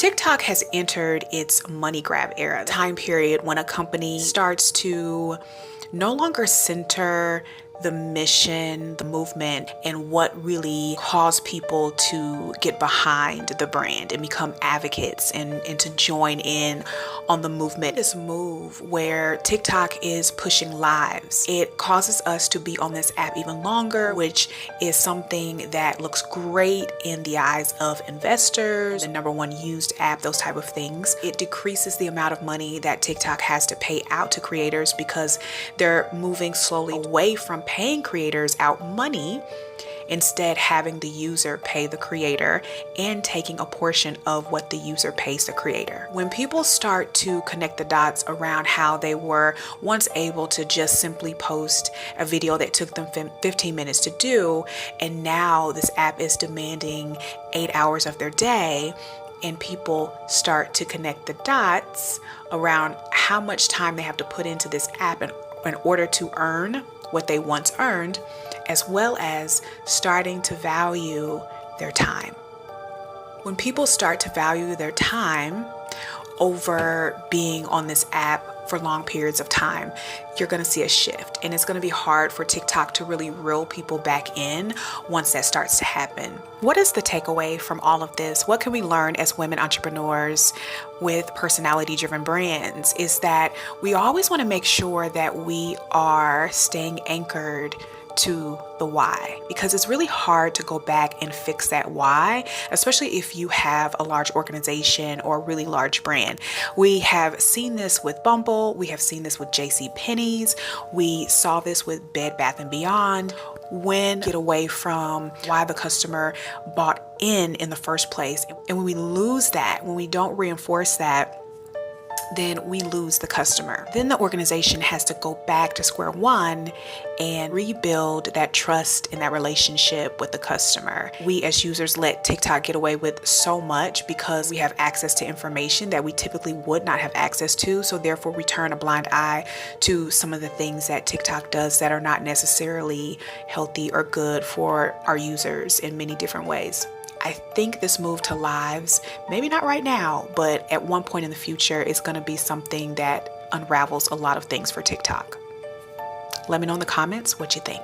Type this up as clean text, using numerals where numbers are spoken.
TikTok has entered its money grab era, time period when a company starts to no longer center the mission, the movement, and what really caused people to get behind the brand and become advocates and to join in on the movement. This move where TikTok is pushing lives, it causes us to be on this app even longer, which is something that looks great in the eyes of investors, the #1 used app, those type of things. It decreases the amount of money that TikTok has to pay out to creators because they're moving slowly away from paying creators out money, instead having the user pay the creator and taking a portion of what the user pays the creator. When people start to connect the dots around how they were once able to just simply post a video that took them 15 minutes to do, and now this app is demanding 8 hours of their day, and people start to connect the dots around how much time they have to put into this app in order to earn what they once earned, as well as starting to value their time. When people start to value their time over being on this app for long periods of time, you're going to see a shift, and it's going to be hard for TikTok to really reel people back in once that starts to happen. What is the takeaway from all of this? What can we learn as women entrepreneurs with personality-driven brands? Is that we always want to make sure that we are staying anchored to the why, because it's really hard to go back and fix that why, especially if you have a large organization or a really large brand. We have seen this with Bumble, we have seen this with JCPenney's, we saw this with Bed Bath & Beyond. When we get away from why the customer bought in the first place, and when we lose that, when we don't reinforce that, then we lose the customer. Then the organization has to go back to square one and rebuild that trust in that relationship with the customer. We as users let TikTok get away with so much because we have access to information that we typically would not have access to. So therefore we turn a blind eye to some of the things that TikTok does that are not necessarily healthy or good for our users in many different ways. I think this move to lives, maybe not right now, but at one point in the future, is going to be something that unravels a lot of things for TikTok. Let me know in the comments what you think.